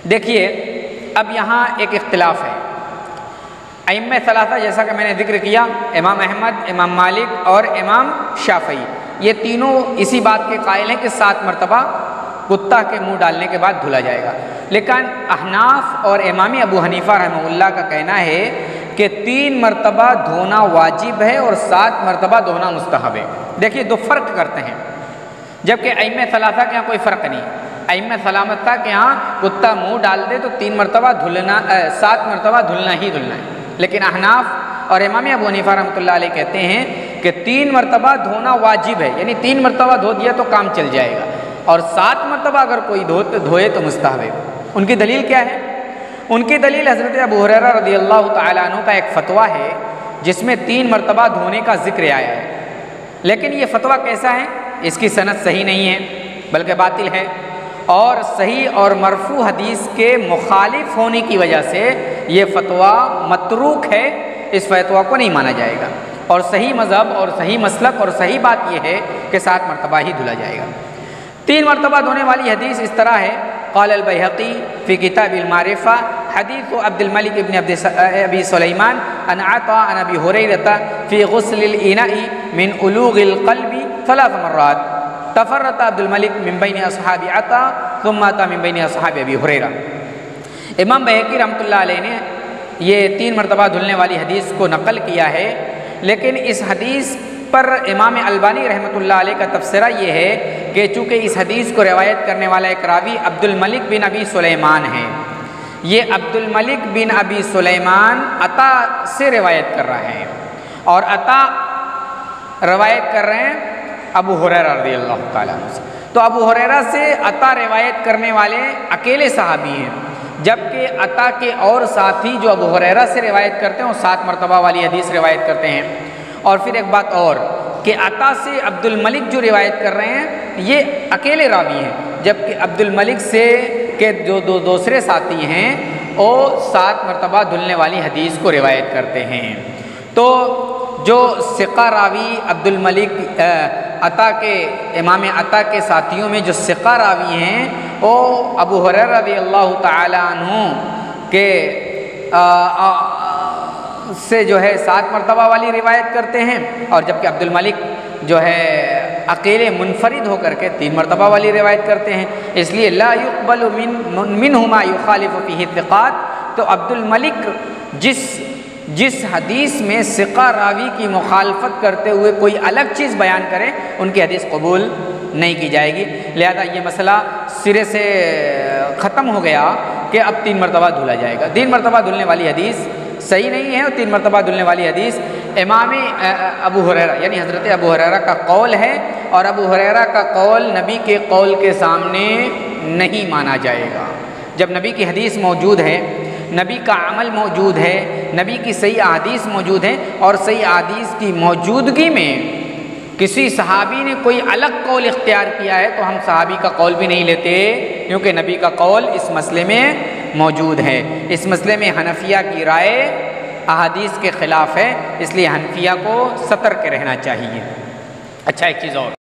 دیکھیے اب یہاں ایک اختلاف ہے۔ ائمہ ثلاثہ جیسا کہ میں نے ذکر کیا، امام احمد، امام مالک اور امام شافعی، یہ تینوں اسی بات کے قائل ہیں کہ 7 مرتبہ کتا کے منہ ڈالنے کے بعد دھلا جائے گا۔ لیکن احناف اور امام ابو حنیفہ رحمہ اللہ کا کہنا ہے کہ 3 مرتبہ دھونا واجب ہے اور 7 مرتبہ دھونا مستحب ہے۔ دیکھیے دو فرق کرتے ہیں، جبکہ ائمہ ثلاثہ کے یہاں کوئی فرق نہیں۔ ائمہ ثلاثہ کے یہاں کتا منہ ڈال دے تو 3 مرتبہ دھلنا 7 مرتبہ دھلنا ہی دھلنا ہے، لیکن احناف اور امام ابو حنیفہ رحمۃ اللہ علیہ کہتے ہیں کہ 3 مرتبہ دھونا واجب ہے، یعنی 3 مرتبہ دھو دیا تو کام چل جائے گا، اور 7 مرتبہ اگر کوئی دھوئے تو مستحب ہے۔ ان کی دلیل کیا ہے؟ ان کی دلیل حضرت ابو ہریرہ رضی اللہ تعالیٰ عنہ کا ایک فتویٰ ہے جس میں 3 مرتبہ دھونے کا ذکر آیا ہے، لیکن یہ فتویٰ کیسا ہے؟ اس کی سند صحیح نہیں ہے بلکہ باطل ہے، اور صحیح اور مرفوع حدیث کے مخالف ہونے کی وجہ سے یہ فتویٰ متروک ہے، اس فتویٰ کو نہیں مانا جائے گا، اور صحیح مذہب اور صحیح مسلک اور صحیح بات یہ ہے کہ 7 مرتبہ ہی دھلا جائے گا۔ 3 مرتبہ دھونے والی حدیث اس طرح ہے، قال البیہقی فی کتاب المعرفہ حدیث عبد الملک ابن ابی سلیمان عن عطاء عن ابی ہریرہ فی غسل الاناء من علوغ القلب 3 مرات تفرط عبد الملک من بین اصحاب عطاء ثم اتى من بین اصحاب ابی ہریرہ۔ امام بیہقی رحمۃ اللہ علیہ نے یہ 3 مرتبہ دھلنے والی حدیث کو نقل کیا ہے، لیکن اس حدیث پر امام البانی رحمۃ اللہ علیہ کا تبصرہ یہ ہے کہ چونکہ اس حدیث کو روایت کرنے والا ایک راوی عبد الملک بن ابی سلیمان ہے، یہ عبد الملک بن ابی سلیمان عطا سے روایت کر رہا ہے، اور عطا روایت کر رہے ہیں ابو ہریرہ رضی اللہ تعالیٰ عنہ سے، تو ابو ہریرہ سے عطا روایت کرنے والے اکیلے صحابی ہیں، جبکہ عطا کے اور ساتھی جو ابو ہریرہ سے روایت کرتے ہیں وہ 7 مرتبہ والی حدیث روایت کرتے ہیں۔ اور پھر ایک بات اور کہ عطا سے عبد الملک جو روایت کر رہے ہیں یہ اکیلے راوی ہیں، جبکہ عبد الملک سے کے جو دوسرے ساتھی ہیں وہ 7 مرتبہ دھلنے والی حدیث کو روایت کرتے ہیں۔ تو جو ثقہ راوی عبد الملک عطا کے امام عطا کے ساتھیوں میں جو ثقہ راوی ہیں وہ ابو ہریرہ رضی اللہ تعالیٰ عنہ کے سے جو ہے 7 مرتبہ والی روایت کرتے ہیں، اور جبکہ عبد الملک جو ہے اکیلے منفرد ہو کر کے 3 مرتبہ والی روایت کرتے ہیں، اس لیے لا يقبل منہ ما يخالف فیہ الثقات۔ تو عبد الملک جس حدیث میں ثقہ راوی کی مخالفت کرتے ہوئے کوئی الگ چیز بیان کرے ان کی حدیث قبول نہیں کی جائے گی، لہذا یہ مسئلہ سرے سے ختم ہو گیا کہ اب 3 مرتبہ دھلا جائے گا۔ 3 مرتبہ دھلنے والی حدیث صحیح نہیں ہے، اور 3 مرتبہ دھلنے والی حدیث امام ابو ہریرہ یعنی حضرت ابو ہریرہ کا قول ہے، اور ابو ہریرہ کا قول نبی کے قول کے سامنے نہیں مانا جائے گا۔ جب نبی کی حدیث موجود ہے، نبی کا عمل موجود ہے، نبی کی صحیح احادیث موجود ہے، اور صحیح احادیث کی موجودگی میں کسی صحابی نے کوئی الگ قول اختیار کیا ہے تو ہم صحابی کا قول بھی نہیں لیتے، کیونکہ نبی کا قول اس مسئلے میں موجود ہے۔ اس مسئلے میں حنفیہ کی رائے احادیث کے خلاف ہے، اس لیے حنفیہ کو سترک رہنا چاہیے۔ اچھا ایک چیز اور،